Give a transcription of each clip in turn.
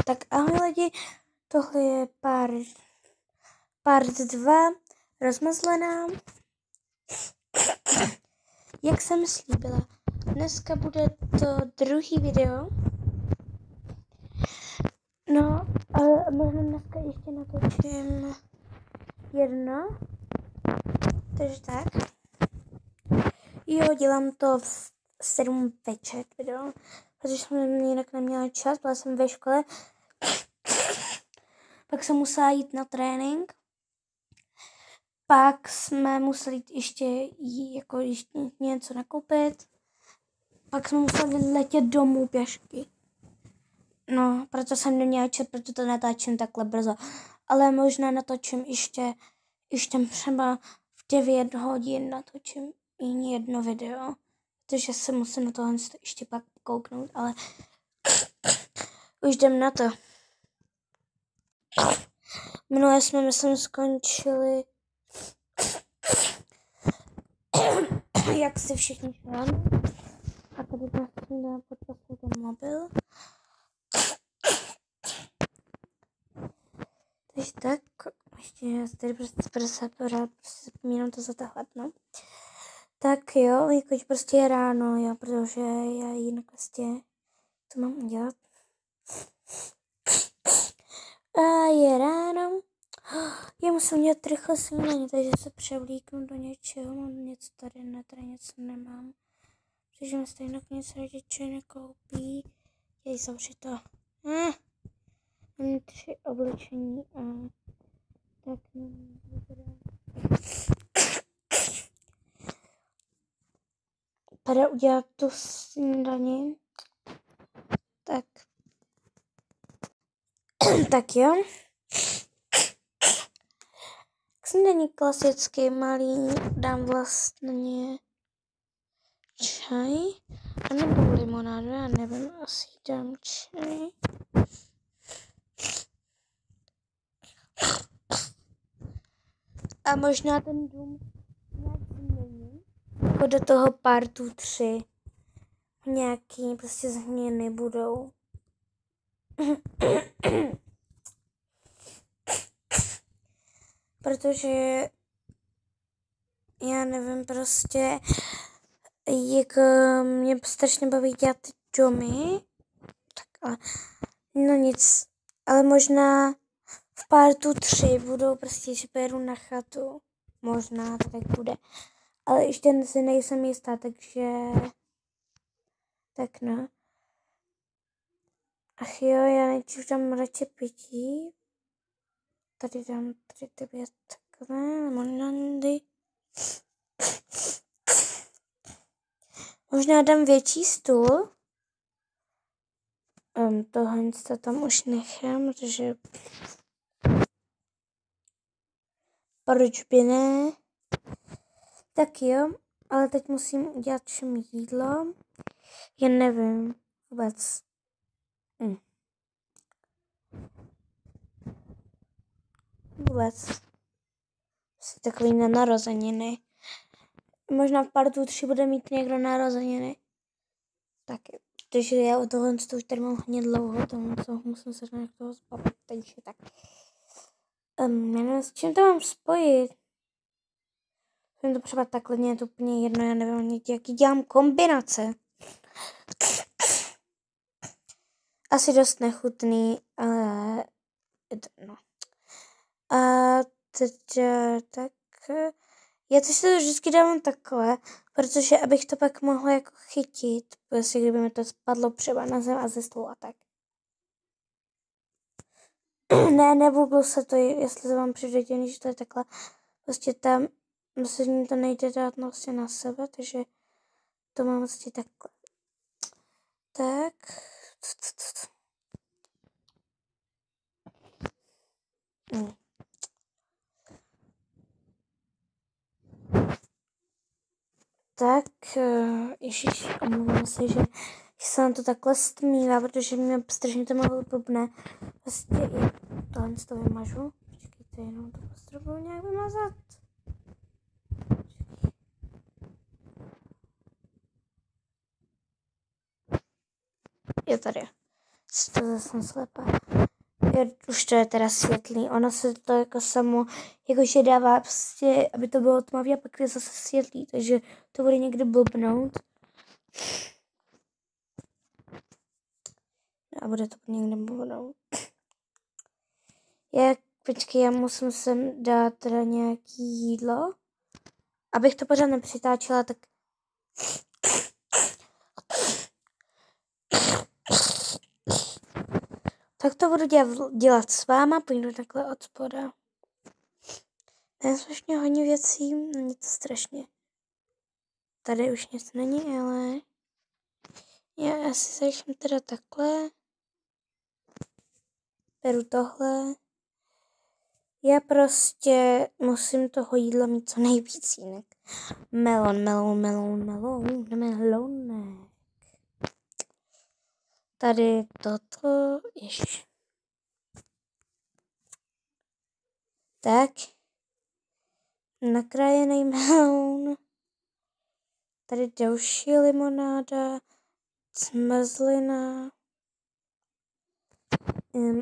Tak ahoj lidi, tohle je part 2, rozmazlená. Jak jsem slíbila, dneska bude to druhý video. No, ale možná dneska ještě natočím jedno. Takže tak. Jo, dělám to v 7 večer video, protože jsem jinak neměla čas, byla jsem ve škole. Pak jsem musela jít na trénink. Pak jsme museli jít ještě něco nakoupit. Pak jsme museli letět domů pěšky. No, proto jsem neměla čas, proto to natáčím takhle brzo. Ale možná natočím ještě třeba v 9 hodin natočím jedno video. Protože se musím na tohle ještě pak kouknout, ale už jdem na to. Minule jsme, myslím, skončili, jak si všichni šli. A tady nás dá podpaslit ten mobil. Takže tak, ještě já tady prostě zapomínám to zatahovat, no. Tak jo, jakož prostě je ráno, jo, protože já jinak prostě to mám udělat. A je ráno. Já musím dělat rychle snídaně, takže se převlíknu do něčeho. Mám něco tady, ne, tady něco nemám. Takže mi stejně nic rodiče nekoupí. Jej zavři to. Mám 3 oblečení a tak nevím. Para udělat tu snídaní. Tak. Tak jo. K snídaní klasicky malý dám vlastně čaj. A nebo limonádu, já nevím, asi dám čaj. A možná ten dům nějak změní. Jako do toho partu 3. Nějaký prostě změny budou. Protože já nevím, prostě jak mě strašně baví dělat ty domy, tak ale no nic, ale možná v partu 3 budou prostě, že pojedu na chatu, možná to tak bude, ale ještě si nejsem jistá, takže tak no. Ach jo, já nejdřív dám radši pití. Tady dám tebe takhle, limonady. Možná dám větší stůl. Tohle tam už nechám, protože proč by ne? Tak jo, ale teď musím udělat všem jídlo. Já nevím vůbec. Vůbec. Jsi takový na narozeniny. Možná v partu 3 bude mít někdo narozeniny. Tak, protože já u toho už tady mám hodně dlouho, toho musím se nějak toho zbavit, takže tak. Nevím, s čím to mám spojit. Jsem to třeba takhle, mě je to úplně jedno, já nevím, jaký dělám kombinace. Asi dost nechutný, ale no. A teď tak, já to si to vždycky dávám takhle, protože abych to pak mohla jako chytit, prostě kdyby mi to spadlo třeba na zem a ze stolu a tak. Nebudu se to, jestli se vám přijde, že to je takhle, prostě tam, vlastně to nejde dát vlastně na sebe, takže to mám vlastně takhle. Tak. Tak, ježiš, omlouvám se, že se nám to takhle stmívá, protože mě strašně to mohlo blbne. Vlastně i tohle to vymažu. Počkejte, jenom to potřebuji nějak vymazat. Je tady. To jsem slepá. Už to je teda světlý. Ono se to jako samo, jakože dává prostě, aby to bylo tmavý a pak je zase světlý, takže to bude někdy blbnout. A bude to někde blbnout. Počkej, já musím sem dát teda nějaký jídlo. Abych to pořád nepřitáčela, tak... Tak to budu dělat s váma, půjdu takhle od spoda. To je strašně hodně věcí, není to strašně. Tady už nic není, ale... Já asi začnu teda takhle. Beru tohle. Já prostě musím toho jídla mít co nejvíc jinak. Melonek. Tady toto, ještě. Tak. Nakrájený melon. Tady další limonáda. Zmrzlina.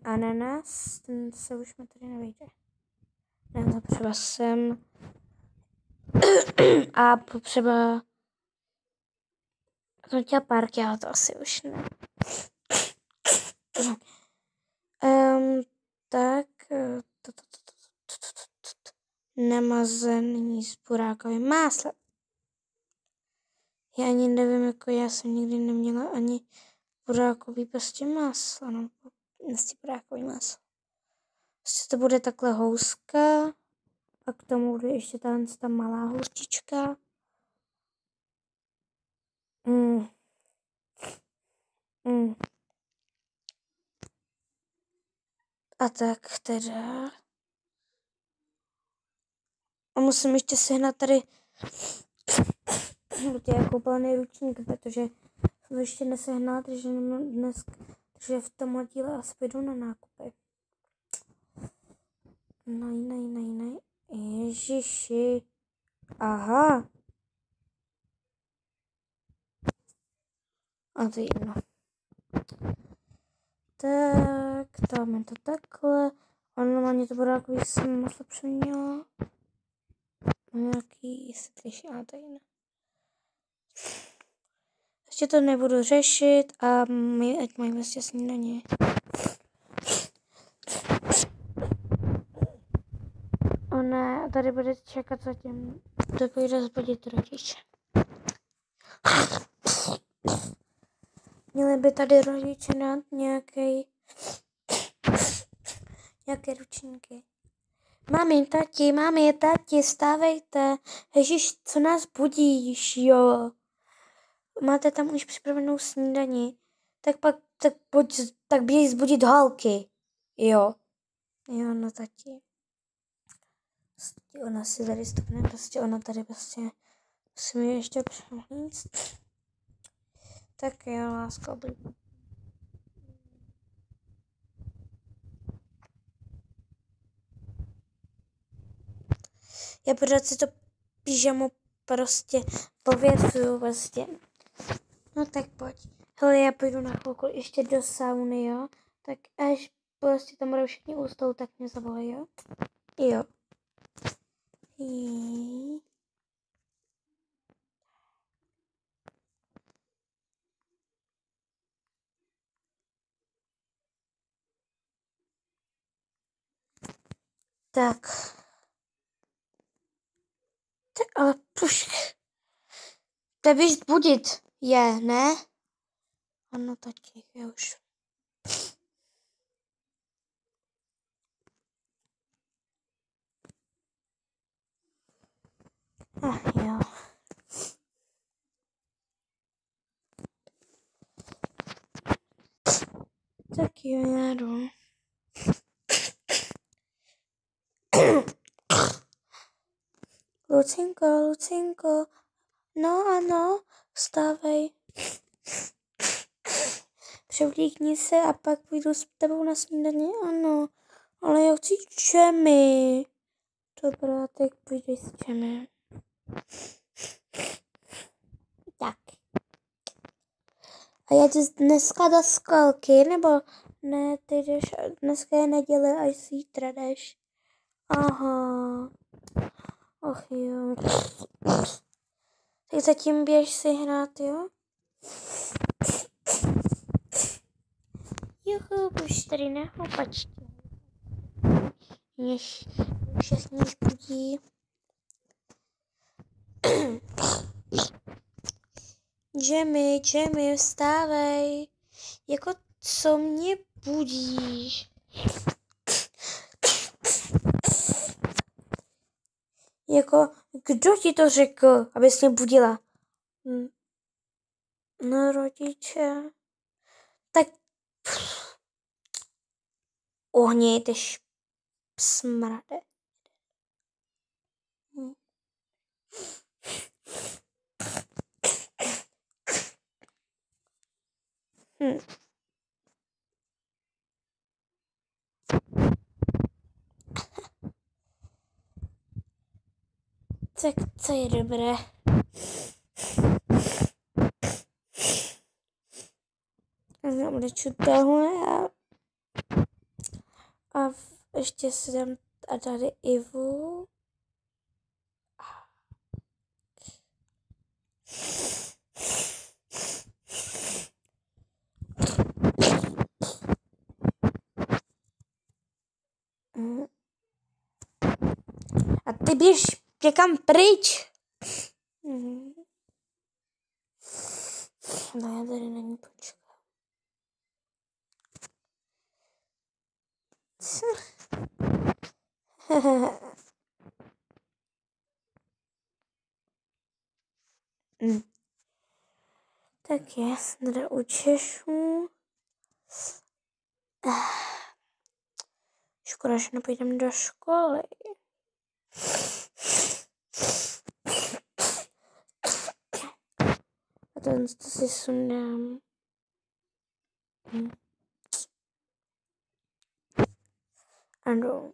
Ananas. Ten se už mi tady nevejde. Ne, to potřeba sem. A potřeba... Jsem chtěla párky, ale to asi už ne. Tak. Namazený s burákovým máslem. Já ani nevím, jako já jsem nikdy neměla ani burákový prostě máslo. No, prostě burákový máslo. Prostě to bude takhle houska. A k tomu bude ještě ta malá houstička. A tak teda. A musím ještě sehnat tady ty koupelný ručník, protože jsem to ještě nesehnala, takže dnes, takže v tomhle díle asi půjdu na nákupy. Nej. Ježiši. Aha. A to je jedno. Tak, dáme to takhle. A normálně to bude takový maslo přemělo. Nějaký světlejší, a to je jiné. Ještě to nebudu řešit a ať mají vlastně snídaně. Ona tady bude čekat zatím, to půjde zbudit rodiče. Měli by tady rodiče dát nějaké ručníky. Mami, tati, stávejte. Ježiš, co nás budíš, jo? Máte tam už připravenou snídani. Tak běž zbudit holky. Jo, no tati. Ona si tady stupne, prostě ona tady prostě musí mi ještě přemlíct. Tak jo, lásko, já pořád si to pyžamo prostě pověcuju vlastně. No tak pojď. Hele, já půjdu na chvilku ještě do sauny, jo? Tak až prostě tam budou všichni u stolu, tak mě zavolej, jo? Jo. Tak. Ale pušk. To běž zbudit je, ne? Ano, tati, já už. Jo. Tak jo, já jdu. Lucinko, no ano, vstávej. Převlíkni se a pak půjdu s tebou na snídaně, ano. Ale já chci džemy. Dobrá, tak půjdeš s džemy. Tak. A já jdu dneska do školky, nebo Ne, ty jdeš, dneska je neděle, až zítra jdeš. Aha. Och jo. Tak zatím běž si hrát, jo? Juhu, už tady na houpačce. Než všichni budí. Jamie, vstávej. Jako, co mě budíš? Jako, kdo ti to řekl, abys mě budila? No, rodiče. Tak ohnějte smrade. Tak to je dobré. Odeču tohle a ještě si dám a tady Ivu. A ty běž někam pryč. No já tady není počkám. Tak já se teda učešu. Škoda, že nepůjdem do školy. A to si sundám. Ano.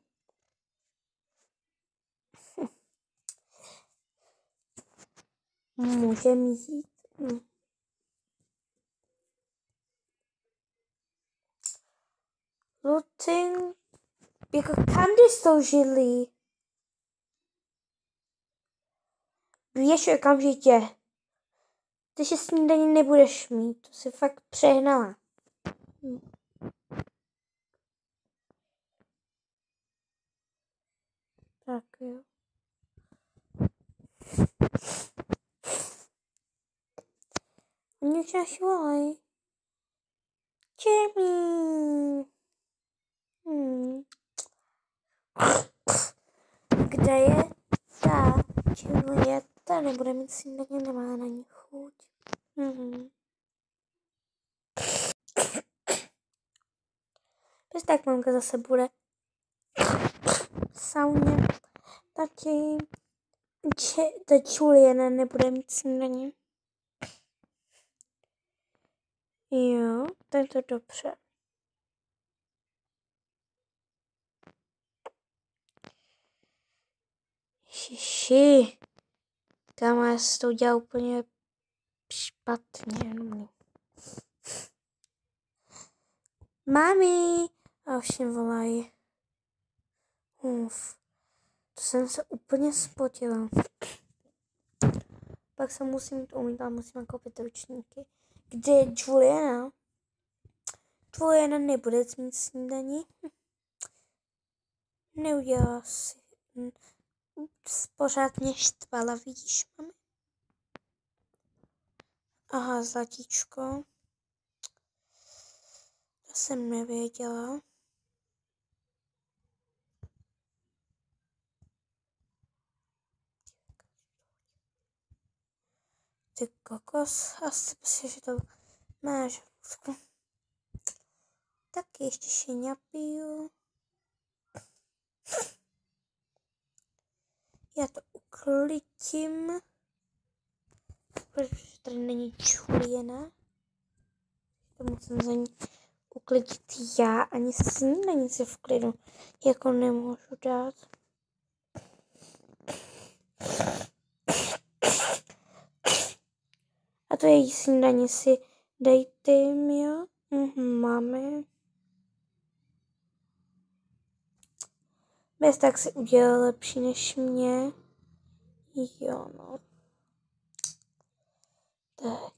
Můžeme jít. Lutin, jako kam jdeš s tou židlí? Běž okamžitě. Ty si snídaní nebudeš mít, to si fakt přehnala. Tak jo. Oni už nás volají. Jamie. Kde je ta Julieta? Nebude mít snídaně, nemá na ní chuť. Bez tak mamka zase bude v sauně. Taky ta Juliana nebude mít snídaně. Jo, to je to dobře. Šiši. Kámo, já si to udělal úplně špatně. Mami! A všem volají. To jsem se úplně spotila. Pak se musím jít umýt a musím koupit ručníky. Kde je Juliana? Juliana nebude mít snídaní. Neudělala si. Pořád mě štvala, vidíš, mami? Aha, zlatíčko. To jsem nevěděla. Ty kokos, asi si, že to máš. Tak ještě šeňapiju. Já to uklidím. Protože tady není Juliana. To musím za ní uklidit já. Ani snídaní si v klidu jako nemůžu dát. A to její snídaní si dejte jim, jo? Máme. Bez tak si udělal lepší než mě. Jo, no. Tak.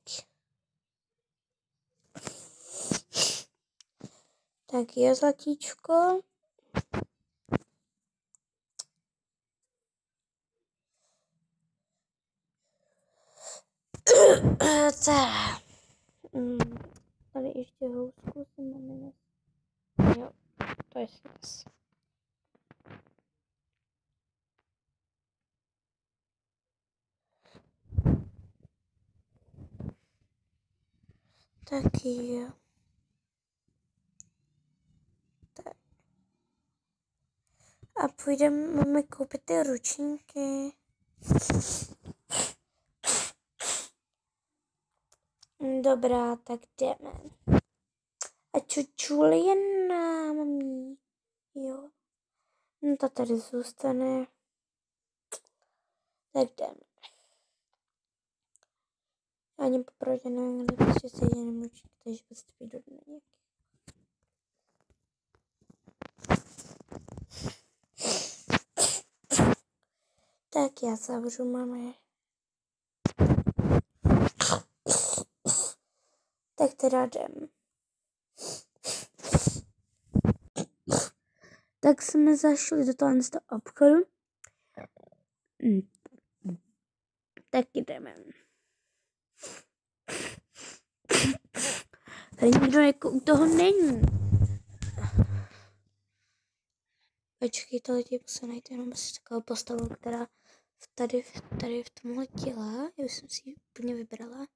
Tak je zlatíčko. Tak. Tady ještě housku si máme. Jo, to je směs. Taky jo. Tak. A máme koupit ty ručníky. Dobrá, tak jdeme. A Juliana, mami. Jo. No ta tady zůstane. Tak jdeme. Ani popravdě nevím, kde prostě se jde nemůžu, takže prostě půjdu do nějaký. Tak já zavřu, máme. Tak teda jdem. Tak jsme zašli do toho obchodu. Tak jdeme. Tady nikdo jako u toho není. Počkejte, lidi, posledajte jenom asi takovou postavu, která tady v tomhle těle. Já jsem si ji úplně vybrala.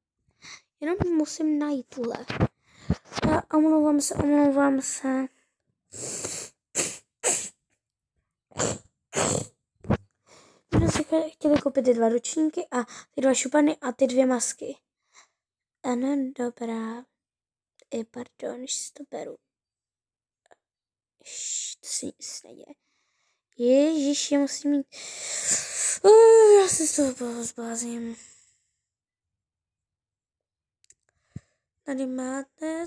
Jenom musím najít tuhle. A omlouvám se. My jsme si chtěli koupit ty 2 ručníky a ty 2 šupany a ty 2 masky. Ano, dobrá. Pardon, že si to beru. To si nic neděje. Ježiš, já musím mít... já se z toho zblázním. Tady máte...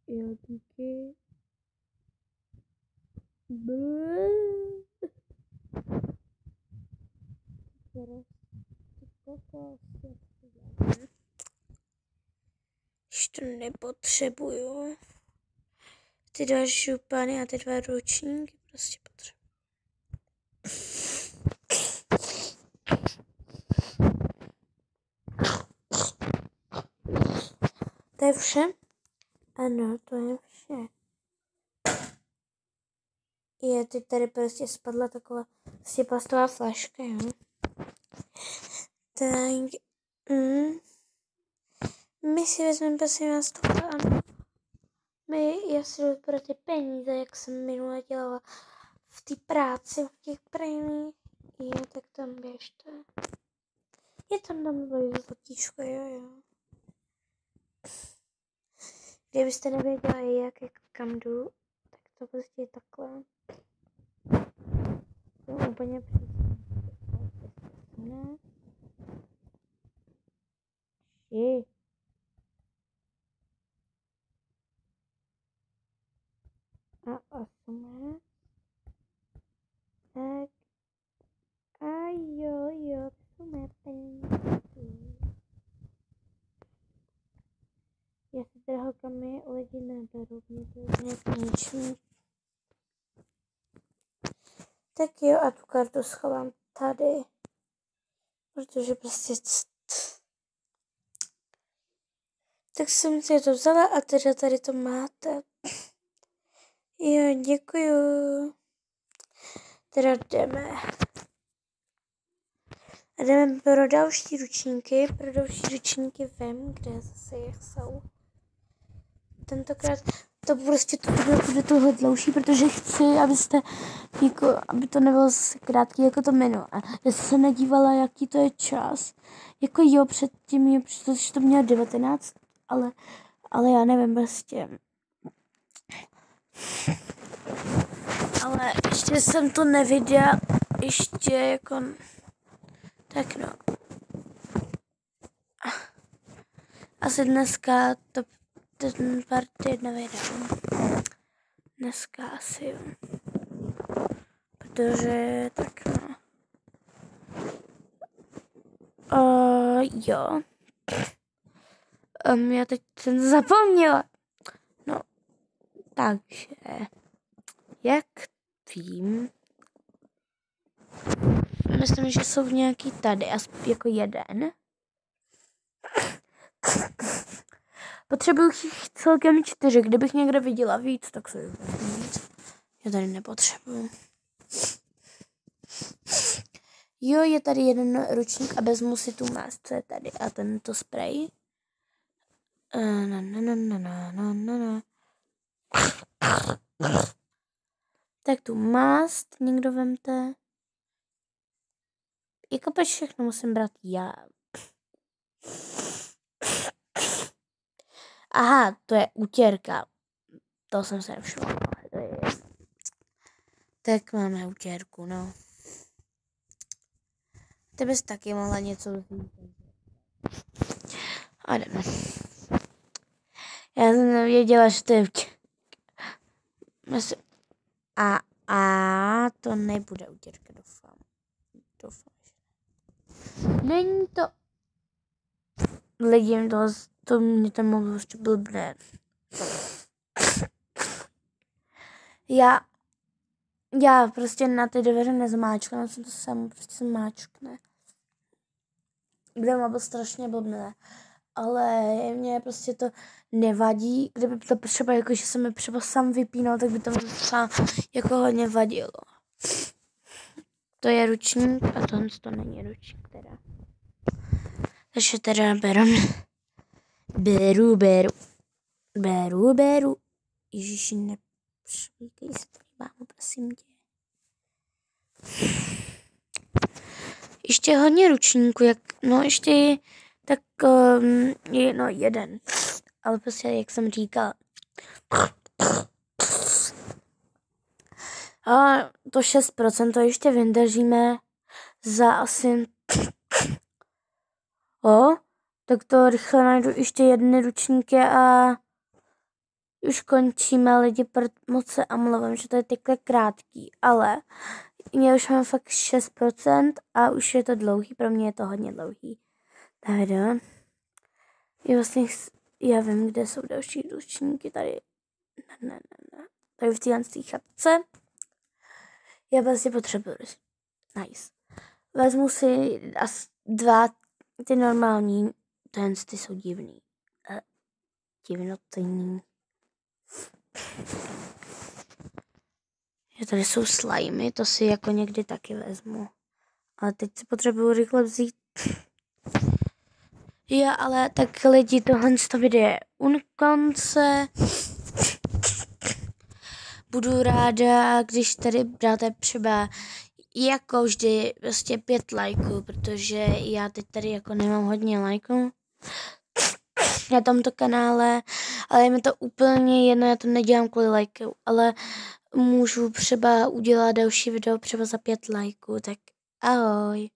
Jo, díky. Už to nepotřebuju. Ty 2 šupany a ty 2 ručníky prostě potřebuju. To je vše? Ano, to je vše. Je, teď tady prostě spadla taková prostě plastová flaška, jo. Tak, my si vezmeme, prosím vás, tohle, ano. Já si jdu pro ty peníze, jak jsem minule dělala v té práci, v těch prémích. Jo, tak tam běžte. Je tam zlatíčko, jo. Kdybyste nevěděli, jak kam jdu, tak to prostě je takhle. To úplně přesně. A 8. Tak. A jo, já si drahokamy lidi neberu, mě to je nějak ničím. Tak jo, a tu kartu schovám tady, protože prostě... Tak jsem si to vzala a teda tady to máte. Jo, děkuju. Teda jdeme. A jdeme pro další ručníky. Vem, kde zase jsou. Tentokrát to prostě to bude tohle dlouhší, protože chci, abyste, jako, aby to nebylo zase krátký jako to menu. A já jsem se nedívala, jaký to je čas. Jako jo, předtím, protože to mělo 19, ale já nevím prostě. Ale ještě jsem to neviděla, ještě jako, tak no. Asi dneska ten part 1 vydám. Dneska asi jo. Protože tak no. Jo. Já teď jsem zapomněla. No, takže, jak vím, myslím, že jsou nějaký tady, jako jeden. Potřebuji jich celkem 4, kdybych někde viděla víc, tak se víc. Já tady nepotřebuju. Jo, je tady jeden ručník a vezmu si tu mást, co je tady. A tento spray. Tak tu mást někdo vemte. Jako pač všechno musím brát já. Aha, to je utěrka. To jsem se nevšimla. Tak máme utěrku, no. Ty bys taky mohla něco vzít. A jdeme. Já jsem nevěděla, že to je utěrka. A to nebude utěrka, doufám. Není to... Lidi, to mě tam mohlo ještě blbne. Já prostě na ty dveře nezmáčknu, na to samo prostě se máčkne. Kde byl strašně blbne. Ale mě prostě to nevadí, kdyby to třeba jako, že se mi třeba sám vypínal, tak by to třeba jako hodně vadilo. To je ručník a to není ručník teda. Takže teda beru. Ježiši, nepřvíkej se bámu, prosím tě. Ještě hodně ručníků, ještě tak jeden. Ale prostě, jak jsem říkala. A to 6% to ještě vydržíme za asi... tak to rychle najdu ještě jedny ručníky a už končíme, lidi, moc se omlouvám, že to je takhle krátký, ale já už mám fakt 6% a už je to dlouhý, pro mě je to hodně dlouhý. Tak já vím, kde jsou další ručníky, tady, tady v téhle chatce. Já vlastně potřebuji. Nice. Vezmu si asi 2 ty normální, ty jsou divný. Divnotný. Tady jsou slimy, to si jako někdy taky vezmu. Ale teď si potřebuji rychle vzít. Jo, ale tak lidi, tohle video je u konce. Budu ráda, když tady dáte třeba jako vždy vlastně 5 lajků, protože já teď tady jako nemám hodně lajků na tomto kanále, ale je mi to úplně jedno, já to nedělám kvůli lajků, ale můžu třeba udělat další video třeba za 5 lajků, tak ahoj.